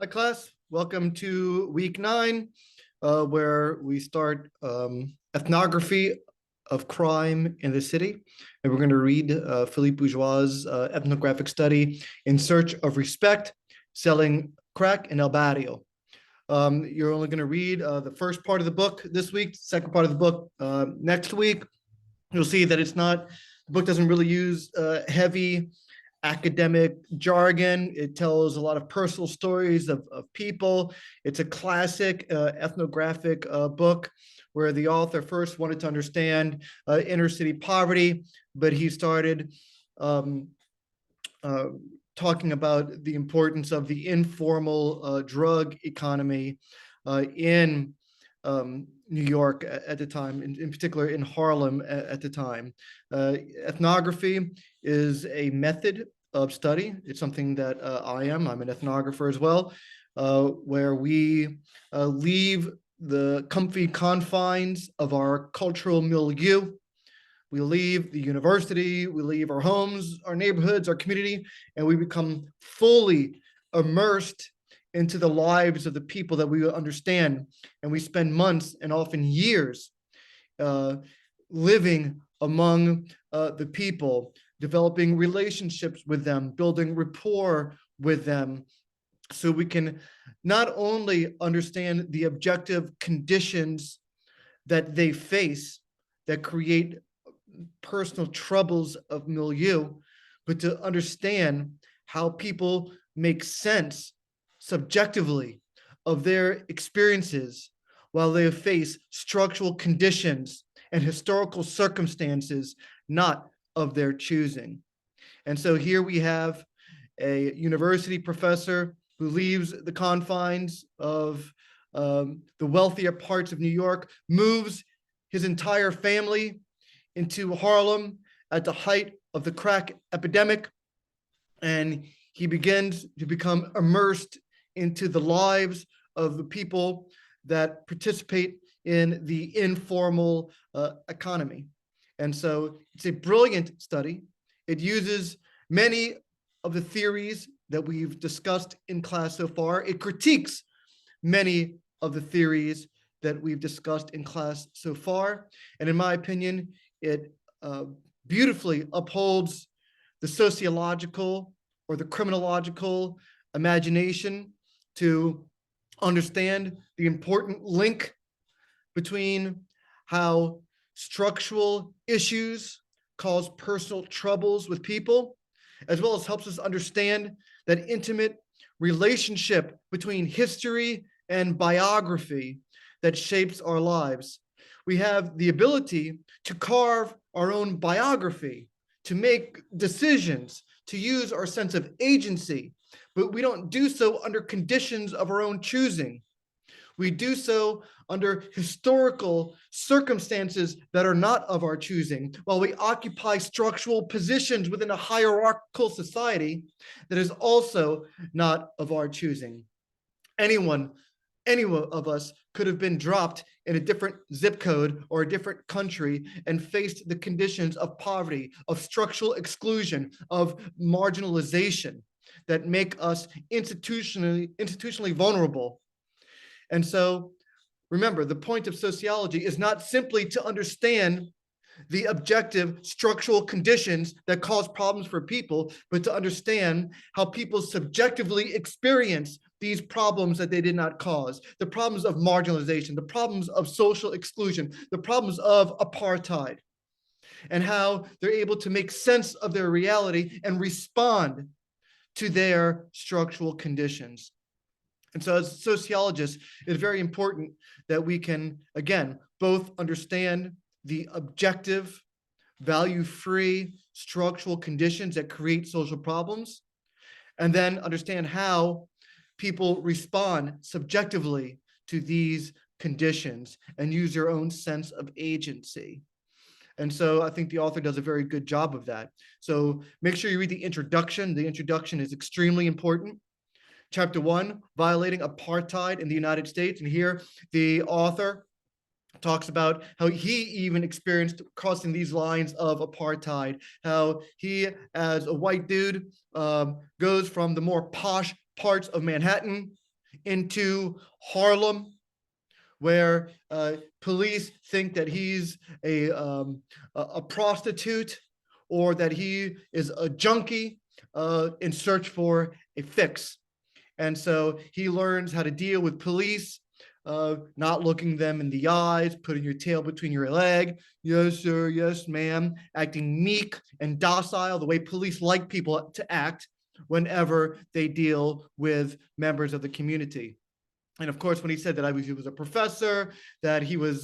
Hi, class. Welcome to week 9, where we start ethnography of crime in the city. And we're going to read Philippe Bourgeois' ethnographic study, In Search of Respect, Selling Crack in El Barrio. You're only going to read the first part of the book this week, second part of the book next week. You'll see that the book doesn't really use heavy academic jargon. It tells a lot of personal stories of people. It's a classic ethnographic book where the author first wanted to understand inner city poverty, but he started um, uh, talking about the importance of the informal drug economy in New York at the time, in particular in Harlem at the time. Ethnography is a method of study. It's something that I'm an ethnographer as well, where we leave the comfy confines of our cultural milieu. We leave the university, we leave our homes, our neighborhoods, our community, and we become fully immersed into the lives of the people that we understand. And we spend months and often years uh, living among the people, developing relationships with them, building rapport with them, so we can not only understand the objective conditions that they face that create personal troubles of milieu, but to understand how people make sense subjectively of their experiences while they face structural conditions and historical circumstances not of their choosing. And so here we have a university professor who leaves the confines of the wealthier parts of New York, moves his entire family into Harlem at the height of the crack epidemic, and he begins to become immersed into the lives of the people that participate in the informal economy. And so it's a brilliant study. It uses many of the theories that we've discussed in class so far. It critiques many of the theories that we've discussed in class so far. And in my opinion, it beautifully upholds the sociological or the criminological imagination to understand the important link between how structural issues cause personal troubles with people, as well as helps us understand that intimate relationship between history and biography that shapes our lives. We have the ability to carve our own biography, to make decisions, to use our sense of agency, but we don't do so under conditions of our own choosing. We do so under historical circumstances that are not of our choosing, while we occupy structural positions within a hierarchical society that is also not of our choosing. Anyone, any of us could have been dropped in a different zip code or a different country and faced the conditions of poverty, of structural exclusion, of marginalization that make us institutionally vulnerable. And so remember, the point of sociology is not simply to understand the objective structural conditions that cause problems for people, but to understand how people subjectively experience these problems that they did not cause, the problems of marginalization, the problems of social exclusion, the problems of apartheid, and how they're able to make sense of their reality and respond to their structural conditions. And so as sociologists, it's very important that we can, again, both understand the objective, value-free structural conditions that create social problems, and then understand how people respond subjectively to these conditions and use their own sense of agency. And so I think the author does a very good job of that. So make sure you read the introduction. The introduction is extremely important. Chapter 1, violating apartheid in the United States. And here the author talks about how he even experienced crossing these lines of apartheid, how he, as a white dude, goes from the more posh parts of Manhattan into Harlem, where police think that he's a prostitute or that he is a junkie in search for a fix. And so he learns how to deal with police, not looking them in the eyes, putting your tail between your leg. Yes, sir. Yes, ma'am. Acting meek and docile, the way police like people to act whenever they deal with members of the community. And of course, when he said that he was a professor, that he was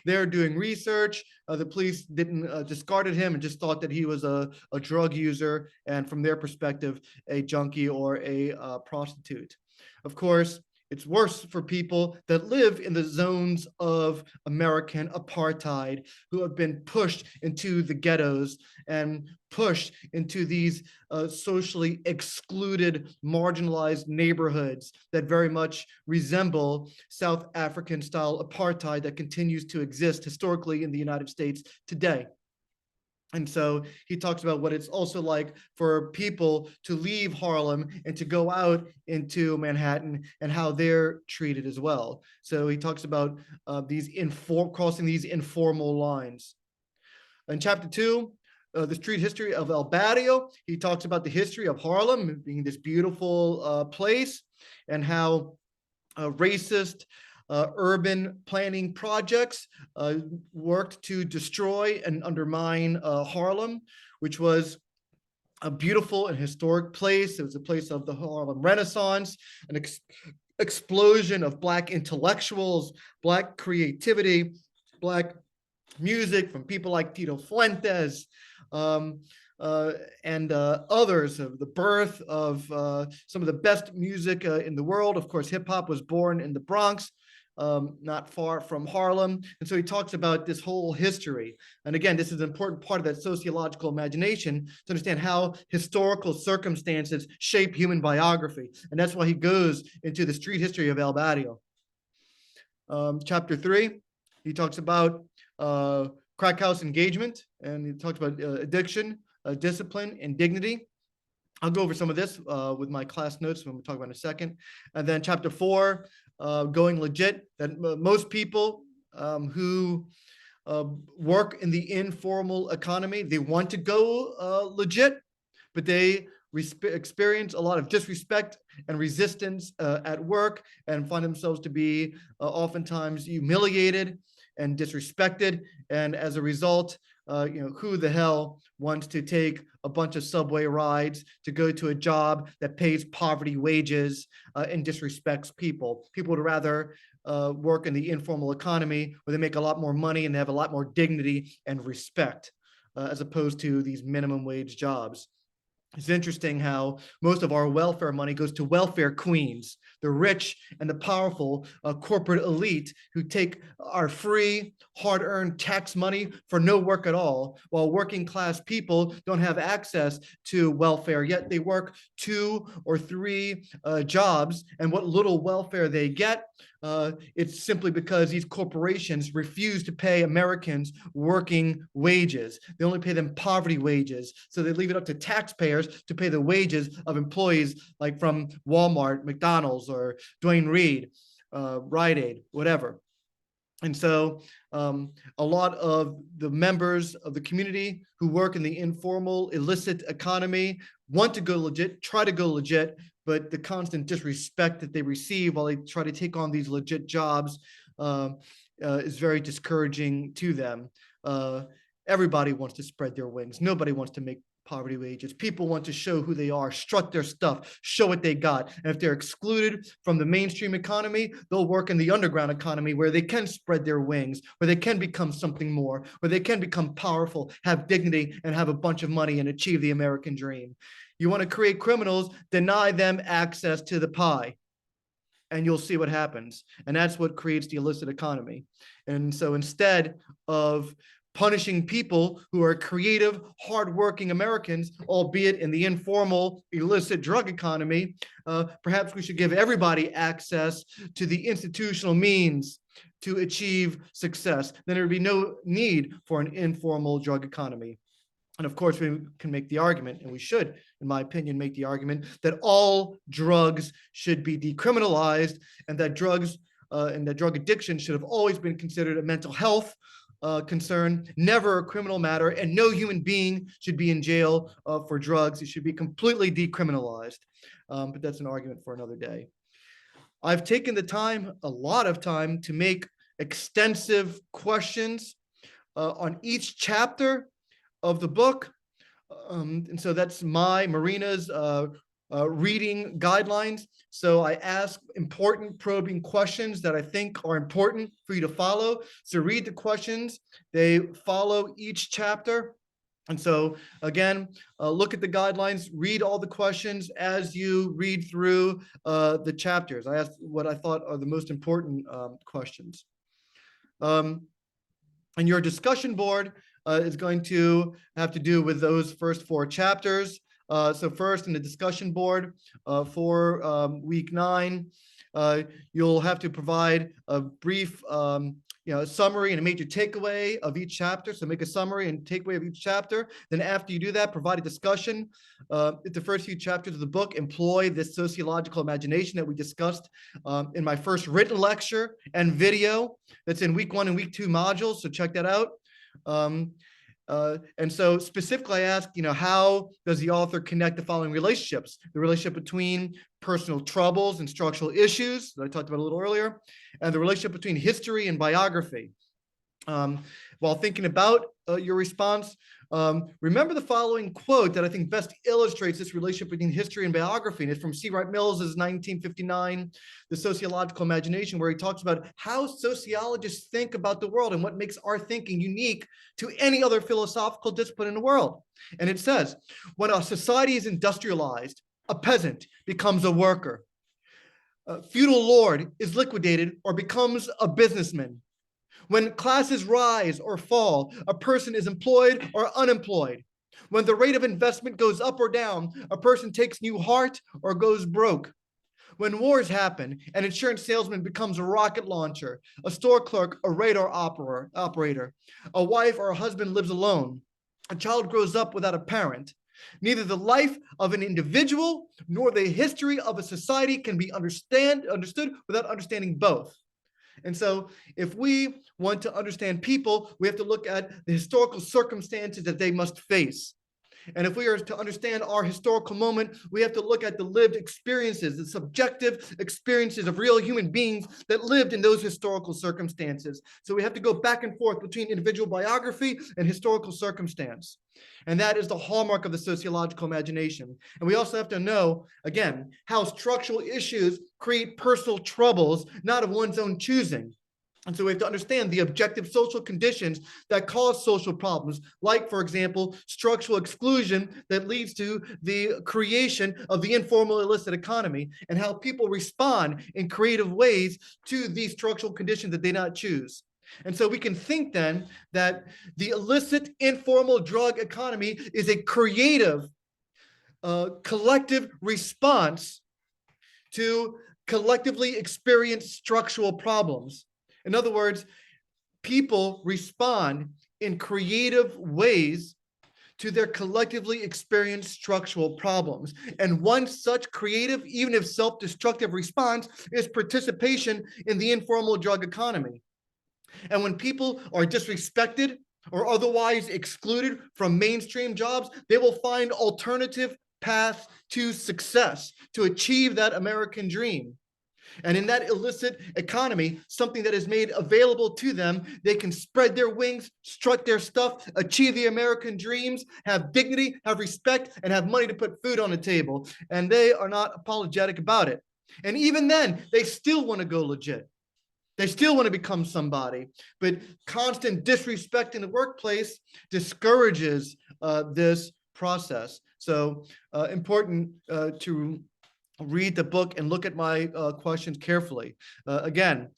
there doing research, the police didn't discarded him and just thought that he was a drug user, and from their perspective, a junkie or a prostitute. Of course, it's worse for people that live in the zones of American apartheid, who have been pushed into the ghettos and pushed into these socially excluded, marginalized neighborhoods that very much resemble South African style apartheid that continues to exist historically in the United States today. And so he talks about what it's also like for people to leave Harlem and to go out into Manhattan and how they're treated as well. So he talks about crossing these informal lines. In chapter 2, the street history of El Barrio, he talks about the history of Harlem being this beautiful place and how racist urban planning projects worked to destroy and undermine Harlem, which was a beautiful and historic place. It was a place of the Harlem Renaissance, an explosion of Black intellectuals, Black creativity, Black music from people like Tito Fuentes, and others, of the birth of some of the best music in the world. Of course, hip hop was born in the Bronx, not far from Harlem. And so he talks about this whole history. And again, this is an important part of that sociological imagination to understand how historical circumstances shape human biography. And that's why he goes into the street history of El Barrio. Chapter 3, he talks about crack house engagement, and he talks about addiction, discipline, and dignity. I'll go over some of this with my class notes when we talk about in a second. And then chapter 4, going legit, that most people who work in the informal economy, they want to go legit, but they experience a lot of disrespect and resistance at work and find themselves to be oftentimes humiliated and disrespected. And as a result, who the hell wants to take a bunch of subway rides to go to a job that pays poverty wages and disrespects people? People would rather work in the informal economy where they make a lot more money and they have a lot more dignity and respect, as opposed to these minimum wage jobs. It's interesting how most of our welfare money goes to welfare queens, the rich and the powerful corporate elite who take our free, hard-earned tax money for no work at all, while working class people don't have access to welfare, yet they work 2 or 3 jobs, and what little welfare they get, it's simply because these corporations refuse to pay Americans working wages. They only pay them poverty wages. So they leave it up to taxpayers to pay the wages of employees like from Walmart, McDonald's, or Duane Reade, Rite Aid, whatever. And so a lot of the members of the community who work in the informal, illicit economy want to go legit, try to go legit, but the constant disrespect that they receive while they try to take on these legit jobs is very discouraging to them. Everybody wants to spread their wings. Nobody wants to make poverty wages. People want to show who they are, strut their stuff, show what they got. And if they're excluded from the mainstream economy, they'll work in the underground economy where they can spread their wings, where they can become something more, where they can become powerful, have dignity, and have a bunch of money and achieve the American dream. You want to create criminals, deny them access to the pie, and you'll see what happens. And that's what creates the illicit economy. And so instead of punishing people who are creative, hardworking Americans, albeit in the informal, illicit drug economy, perhaps we should give everybody access to the institutional means to achieve success. Then there would be no need for an informal drug economy. And of course, we can make the argument, and we should, in my opinion, make the argument that all drugs should be decriminalized, and that drugs and that drug addiction should have always been considered a mental health concern, never a criminal matter, and no human being should be in jail for drugs. It should be completely decriminalized. But that's an argument for another day. I've taken the time, a lot of time, to make extensive questions on each chapter of the book. And so that's Marina's reading guidelines. So I ask important probing questions that I think are important for you to follow. So read the questions, they follow each chapter. And so again, look at the guidelines, read all the questions as you read through the chapters. I asked what I thought are the most important questions. And your discussion board is going to have to do with those first 4 chapters. So first in the discussion board for week 9, you'll have to provide a brief summary and a major takeaway of each chapter. So make a summary and takeaway of each chapter. Then after you do that, provide a discussion. The first few chapters of the book employ this sociological imagination that we discussed in my first written lecture and video that's in week 1 and week 2 modules. So check that out. And so specifically I asked, how does the author connect the following relationships? The relationship between personal troubles and structural issues that I talked about a little earlier, and the relationship between history and biography. While thinking about your response, remember the following quote that I think best illustrates this relationship between history and biography. And it's from C. Wright Mills' 1959, The Sociological Imagination, where he talks about how sociologists think about the world and what makes our thinking unique to any other philosophical discipline in the world. And it says, when a society is industrialized, a peasant becomes a worker. A feudal lord is liquidated or becomes a businessman. When classes rise or fall, a person is employed or unemployed. When the rate of investment goes up or down, a person takes new heart or goes broke. When wars happen, an insurance salesman becomes a rocket launcher, a store clerk, a radar operator, a wife or a husband lives alone, a child grows up without a parent. Neither the life of an individual nor the history of a society can be understood without understanding both. And so if we want to understand people, we have to look at the historical circumstances that they must face. And if we are to understand our historical moment, we have to look at the lived experiences, the subjective experiences of real human beings that lived in those historical circumstances. So we have to go back and forth between individual biography and historical circumstance. And that is the hallmark of the sociological imagination. And we also have to know, again, how structural issues create personal troubles, not of one's own choosing. And so we have to understand the objective social conditions that cause social problems, like, for example, structural exclusion that leads to the creation of the informal illicit economy, and how people respond in creative ways to these structural conditions that they not choose. And so we can think then that the illicit informal drug economy is a creative, collective response to collectively experienced structural problems. In other words, people respond in creative ways to their collectively experienced structural problems. And one such creative, even if self-destructive response is participation in the informal drug economy. And when people are disrespected or otherwise excluded from mainstream jobs, they will find alternative paths to success, to achieve that American dream. And in that illicit economy, something that is made available to them, they can spread their wings, strut their stuff, achieve the American dreams, have dignity, have respect, and have money to put food on the table. And they are not apologetic about it. And even then, they still want to go legit. They still want to become somebody. But constant disrespect in the workplace discourages this process. So important to read the book and look at my questions carefully. Again,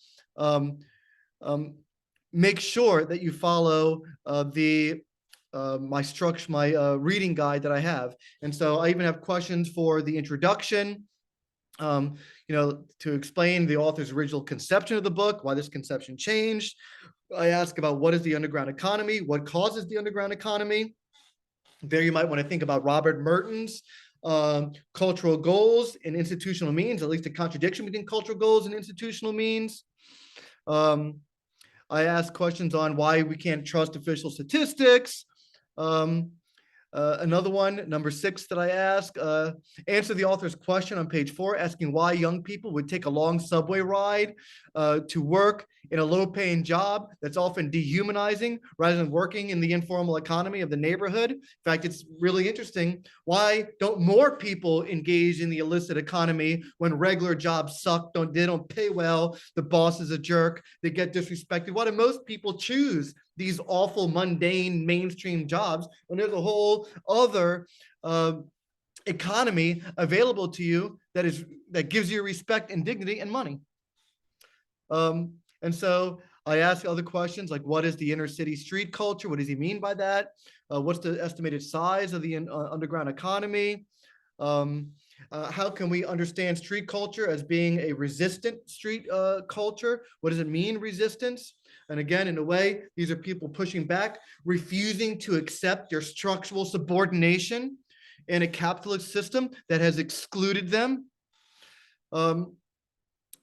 make sure that you follow my reading guide that I have. And so I even have questions for the introduction, to explain the author's original conception of the book, why this conception changed. I ask about what is the underground economy, what causes the underground economy. There you might want to think about Robert Merton's cultural goals and institutional means, at least a contradiction between cultural goals and institutional means. I asked questions on why we can't trust official statistics. Another one, number 6 that I ask, answer the author's question on page 4, asking why young people would take a long subway ride to work in a low-paying job that's often dehumanizing rather than working in the informal economy of the neighborhood. In fact, it's really interesting. Why don't more people engage in the illicit economy when regular jobs suck? They don't pay well. The boss is a jerk. They get disrespected. Why do most people choose these awful, mundane, mainstream jobs when there's a whole other economy available to you that gives you respect and dignity and money? And so I ask other questions like, what is the inner city street culture? What does he mean by that? What's the estimated size of the underground economy? How can we understand street culture as being a resistant street culture? What does it mean, resistance? And again, in a way, these are people pushing back, refusing to accept their structural subordination in a capitalist system that has excluded them.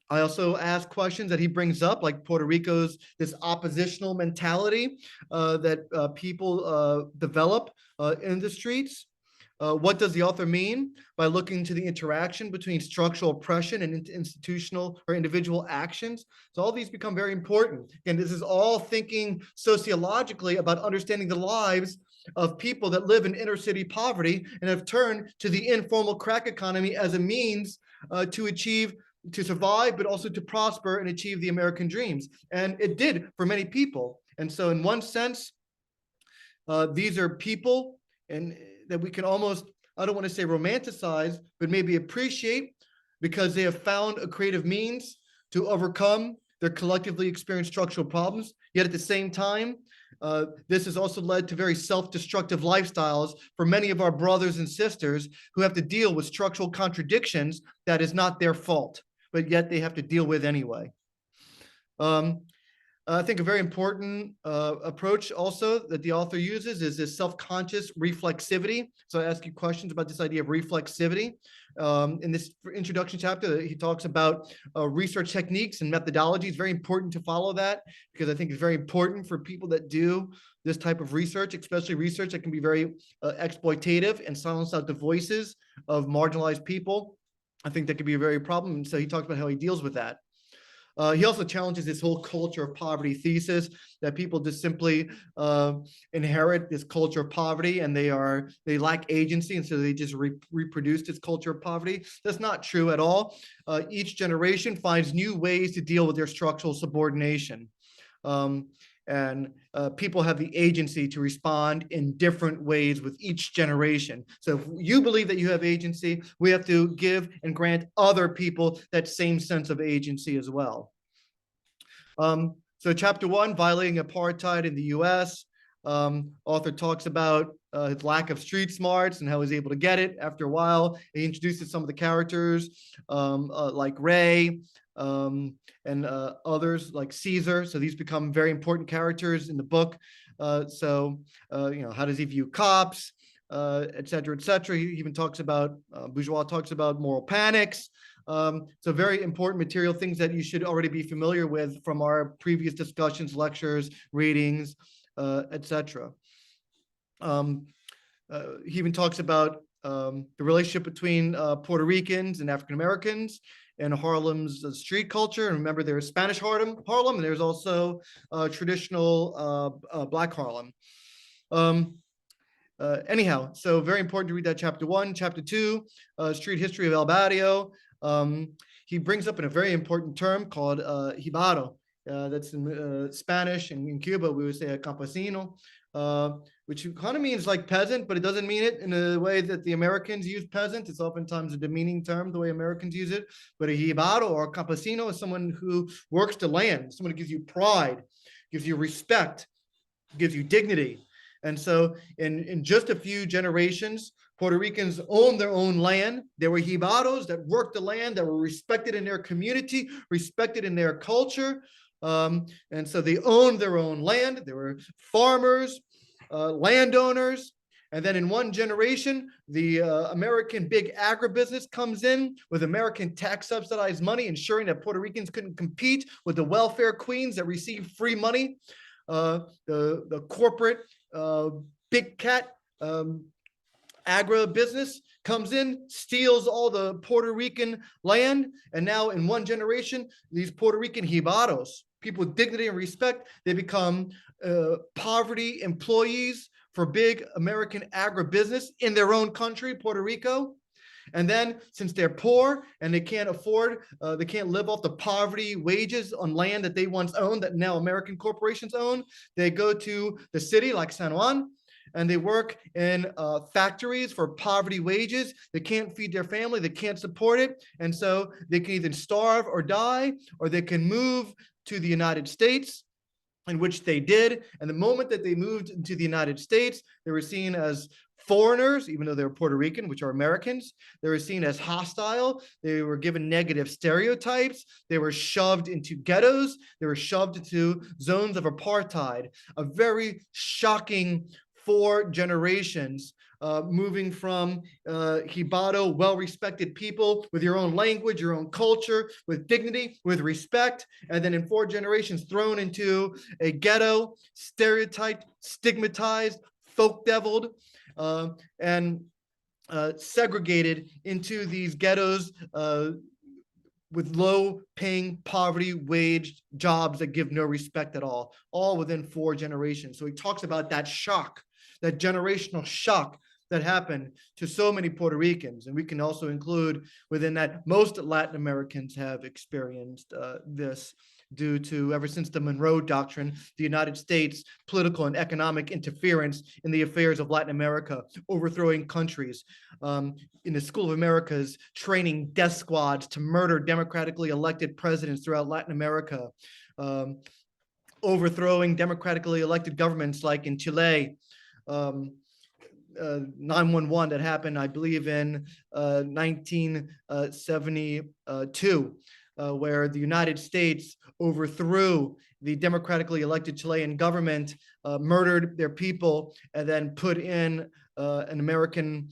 I also ask questions that he brings up, like Puerto Rico's this oppositional mentality that people develop in the streets. What does the author mean by looking to the interaction between structural oppression and institutional or individual actions? So all these become very important. And this is all thinking sociologically about understanding the lives of people that live in inner city poverty and have turned to the informal crack economy as a means to survive, but also to prosper and achieve the American dreams. And it did for many people. And so in one sense, these are people and that we can almost, I don't want to say romanticize, but maybe appreciate because they have found a creative means to overcome their collectively experienced structural problems. Yet at the same time, this has also led to very self-destructive lifestyles for many of our brothers and sisters who have to deal with structural contradictions that is not their fault, but yet they have to deal with anyway. I think a very important approach also that the author uses is this self-conscious reflexivity. So I ask you questions about this idea of reflexivity. In this introduction chapter, he talks about research techniques and methodologies. Very important to follow that because I think it's very important for people that do this type of research, especially research that can be very exploitative and silence out the voices of marginalized people. I think that could be a very problem. And so he talks about how he deals with that. He also challenges this whole culture of poverty thesis that people just simply inherit this culture of poverty and they lack agency, and so they just reproduce this culture of poverty. That's not true at all. Each generation finds new ways to deal with their structural subordination. And people have the agency to respond in different ways with each generation. So if you believe that you have agency, we have to give and grant other people that same sense of agency as well. So chapter 1, violating apartheid in the US. Author talks about his lack of street smarts and how he's able to get it after a while. He introduces some of the characters like Ray, and others like Caesar. So these become very important characters in the book. How does he view cops, et cetera, et cetera. He even talks about, Bourgeois talks about moral panics. So very important material, things that you should already be familiar with from our previous discussions, lectures, readings, et cetera. He even talks about the relationship between Puerto Ricans and African Americans and Harlem's street culture. And remember, there's Spanish Harlem, and there's also traditional Black Harlem. Anyhow, so very important to read that chapter 1. Chapter 2, Street History of El Barrio. He brings up in a very important term called jibaro. That's in Spanish, and in Cuba we would say a campesino, which kind of means like peasant, but it doesn't mean it in a way that the Americans use peasant. It's oftentimes a demeaning term, the way Americans use it. But a jibaro or a campesino is someone who works the land, someone who gives you pride, gives you respect, gives you dignity. And so in just a few generations, Puerto Ricans owned their own land. There were jibaros that worked the land, that were respected in their community, respected in their culture. And so they owned their own land. There were farmers, landowners, And then in one generation, the American big agribusiness comes in with American tax subsidized money, ensuring that Puerto Ricans couldn't compete with the welfare queens that receive free money. The corporate big cat agribusiness comes in, steals all the Puerto Rican land, and now in one generation, these Puerto Rican jibaros, people with dignity and respect, they become poverty employees for big American agribusiness in their own country, Puerto Rico. And then since they're poor and they can't afford, they can't live off the poverty wages on land that they once owned that now American corporations own, they go to the city like San Juan, and they work in factories for poverty wages. They can't feed their family, they can't support it. And so they can either starve or die, or they can move to the United States, in which they did. And the moment that they moved into the United States, they were seen as foreigners, even though they were Puerto Rican, which are Americans. They were seen as hostile. They were given negative stereotypes. They were shoved into ghettos. They were shoved into zones of apartheid. A very shocking 4 generations, moving from Jibaro, well-respected people with your own language, your own culture, with dignity, with respect, and then in 4 generations thrown into a ghetto, stereotyped, stigmatized, folk-deviled, and segregated into these ghettos with low-paying, poverty-waged jobs that give no respect at all within 4 generations. So he talks about that shock, that generational shock that happened to so many Puerto Ricans. And we can also include within that most Latin Americans have experienced this due to, ever since the Monroe Doctrine, the United States political and economic interference in the affairs of Latin America, overthrowing countries, in the School of Americas, training death squads to murder democratically elected presidents throughout Latin America, overthrowing democratically elected governments like in Chile, 911 that happened, I believe, in 1972, where the United States overthrew the democratically elected Chilean government, murdered their people, and then put in an American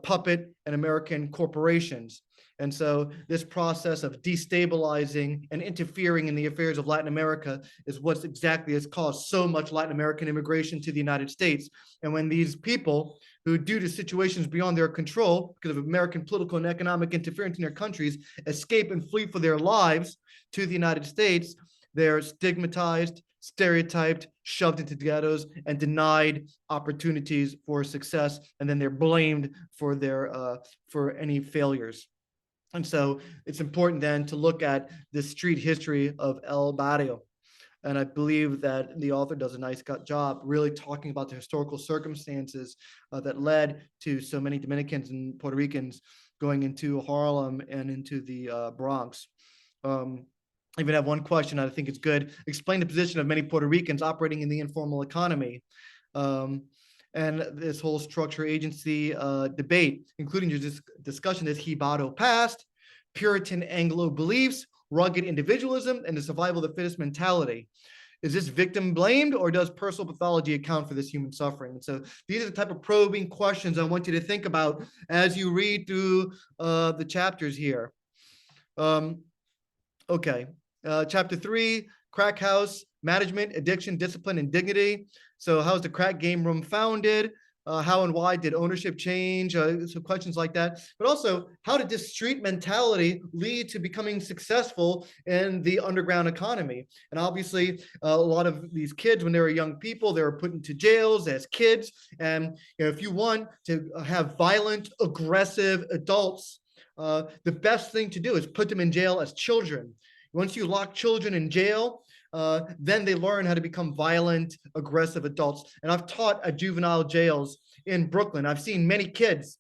puppet and American corporations. And so this process of destabilizing and interfering in the affairs of Latin America is what exactly has caused so much Latin American immigration to the United States. And when these people who, due to situations beyond their control, because of American political and economic interference in their countries, escape and flee for their lives to the United States, they're stigmatized, stereotyped, shoved into ghettos, and denied opportunities for success. And then they're blamed for for any failures. And so it's important then to look at the street history of El Barrio. And I believe that the author does a nice job really talking about the historical circumstances that led to so many Dominicans and Puerto Ricans going into Harlem and into the Bronx. I even have one question I think it's good. Explain the position of many Puerto Ricans operating in the informal economy. And this whole structure agency debate, including your discussion is Jibaro past, Puritan Anglo beliefs, rugged individualism, and the survival of the fittest mentality. Is this victim blamed, or does personal pathology account for this human suffering? And so these are the type of probing questions I want you to think about as you read through the chapters here. Okay, chapter 3, crack house, management, addiction, discipline, and dignity. So how is the crack game room founded? How and why did ownership change? So questions like that. But also, how did this street mentality lead to becoming successful in the underground economy? And obviously, a lot of these kids, when they were young people, they were put into jails as kids. And if you want to have violent, aggressive adults, the best thing to do is put them in jail as children. Once you lock children in jail, then they learn how to become violent, aggressive adults. And I've taught at juvenile jails in Brooklyn. I've seen many kids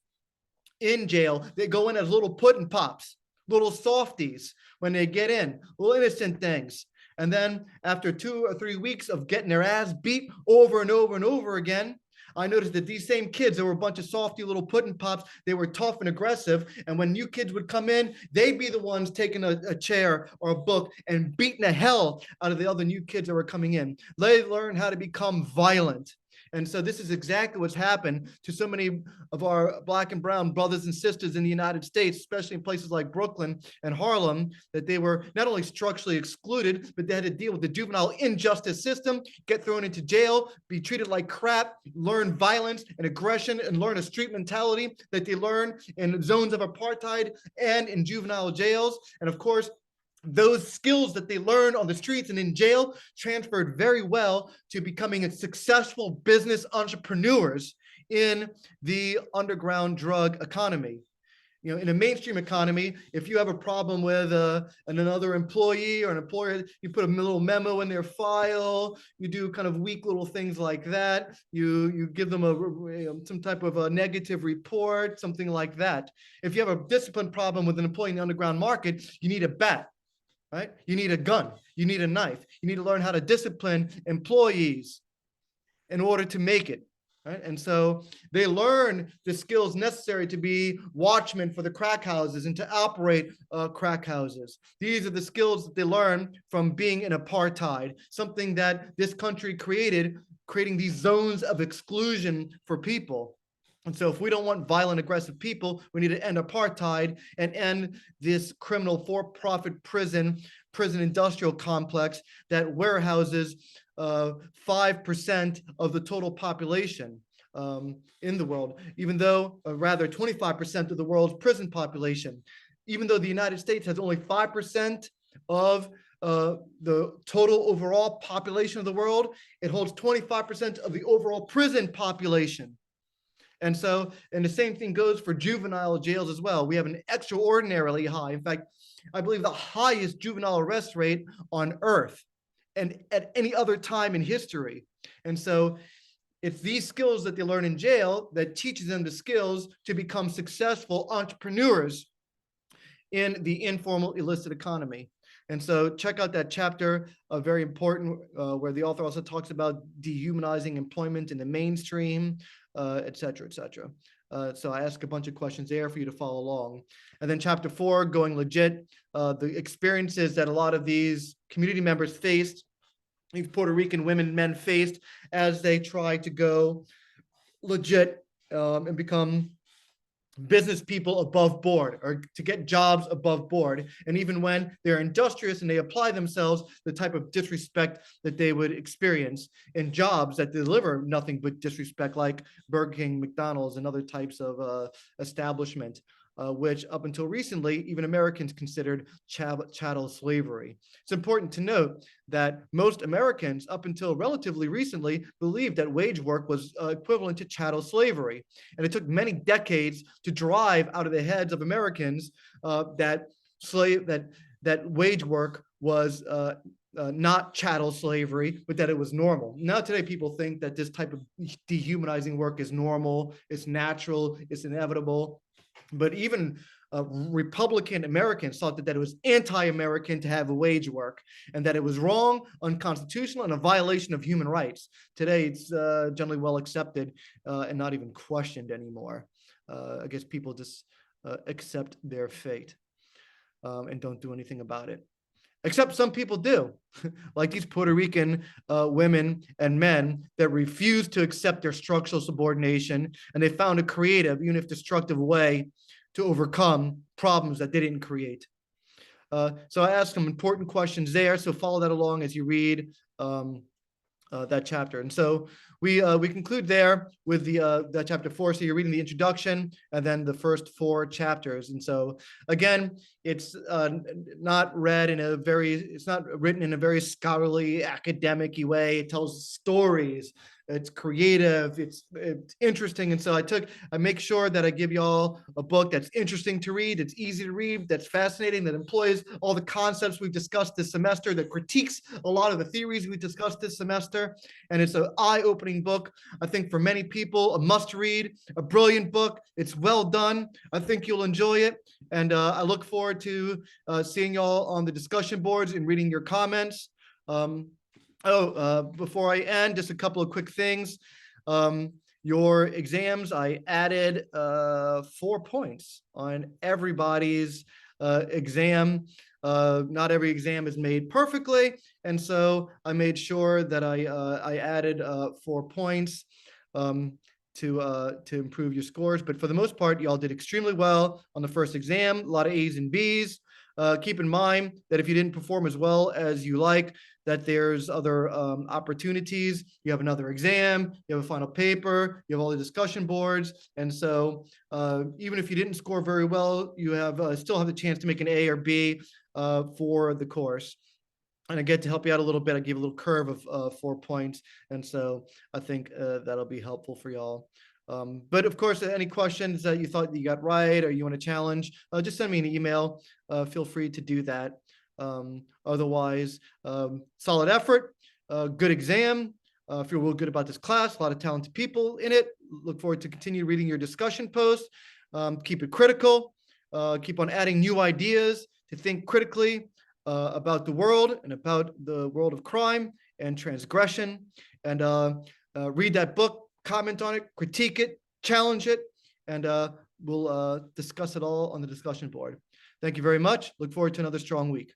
in jail. They go in as little pudding pops, little softies when they get in, little innocent things. And then after 2 or 3 weeks of getting their ass beat over and over and over again, I noticed that these same kids, there were a bunch of softy little pudding pops. They were tough and aggressive. And when new kids would come in, they'd be the ones taking a chair or a book and beating the hell out of the other new kids that were coming in. They learn how to become violent. And so this is exactly what's happened to so many of our Black and brown brothers and sisters in the United States, especially in places like Brooklyn and Harlem, that they were not only structurally excluded, but they had to deal with the juvenile injustice system, get thrown into jail, be treated like crap, learn violence and aggression, and learn a street mentality that they learn in zones of apartheid and in juvenile jails. And of course, those skills that they learned on the streets and in jail transferred very well to becoming successful business entrepreneurs in the underground drug economy. You know, in a mainstream economy, if you have a problem with another employee or an employer, you put a little memo in their file, you do kind of weak little things like that. You give them some type of a negative report, something like that. If you have a discipline problem with an employee in the underground market, you need a bat. Right? You need a gun, you need a knife, you need to learn how to discipline employees in order to make it. Right? And so they learn the skills necessary to be watchmen for the crack houses and to operate crack houses. These are the skills that they learn from being in apartheid, something that this country created, creating these zones of exclusion for people. And so if we don't want violent, aggressive people, we need to end apartheid and end this criminal for-profit prison industrial complex that warehouses 5% of the total population in the world, even though rather 25% of the world's prison population, even though the United States has only 5% of the total overall population of the world, it holds 25% of the overall prison population. And so, and the same thing goes for juvenile jails as well. We have an extraordinarily high, in fact, I believe the highest juvenile arrest rate on earth and at any other time in history. And so it's these skills that they learn in jail that teaches them the skills to become successful entrepreneurs in the informal illicit economy. And so check out that chapter, very important, where the author also talks about dehumanizing employment in the mainstream, et cetera, et cetera. So I ask a bunch of questions there for you to follow along. And then chapter 4, going legit, the experiences that a lot of these community members faced, these Puerto Rican women and men faced as they try to go legit and become business people above board or to get jobs above board. And even when they're industrious and they apply themselves, the type of disrespect that they would experience in jobs that deliver nothing but disrespect, like Burger King, McDonald's, and other types of establishment, which up until recently, even Americans considered chattel slavery. It's important to note that most Americans, up until relatively recently, believed that wage work was equivalent to chattel slavery. And it took many decades to drive out of the heads of Americans that wage work was not chattel slavery, but that it was normal. Now today, people think that this type of dehumanizing work is normal, it's natural, it's inevitable. But even Republican Americans thought that it was anti-American to have a wage work and that it was wrong, unconstitutional, and a violation of human rights. Today, it's generally well accepted and not even questioned anymore. I guess people just accept their fate and don't do anything about it. Except some people do, like these Puerto Rican women and men that refuse to accept their structural subordination, and they found a creative, even if destructive, way to overcome problems that they didn't create. So I asked some important questions there, so follow that along as you read that chapter. And so we conclude there with that chapter 4. So you're reading the introduction and then the first 4 chapters. And so again, it's not it's not written in a very scholarly, academic-y way. It tells stories. It's creative, it's interesting. And so I make sure that I give you all a book that's interesting to read, it's easy to read, that's fascinating, that employs all the concepts we've discussed this semester, that critiques a lot of the theories we discussed this semester. And it's an eye-opening book, I think, for many people, a must-read, a brilliant book. It's well done. I think you'll enjoy it. And I look forward to seeing y'all on the discussion boards and reading your comments. Before I end, just a couple of quick things. Your exams, I added 4 points on everybody's exam. Not every exam is made perfectly, and so I made sure that I added 4 points to improve your scores. But for the most part, y'all did extremely well on the first exam. A lot of A's and B's. Keep in mind that if you didn't perform as well as you like, that there's other opportunities. You have another exam, you have a final paper, you have all the discussion boards. And so even if you didn't score very well, you have still have the chance to make an A or B for the course. And I get to help you out a little bit. I give a little curve of 4 points. And so I think that'll be helpful for y'all. But of course, any questions that you thought you got right or you want to challenge, just send me an email. Feel free to do that. Otherwise, solid effort, good exam. Feel real good about this class, a lot of talented people in it. Look forward to continue reading your discussion posts. Keep it critical. Keep on adding new ideas to think critically about the world and about the world of crime and transgression. And read that book, comment on it, critique it, challenge it, and we'll discuss it all on the discussion board. Thank you very much. Look forward to another strong week.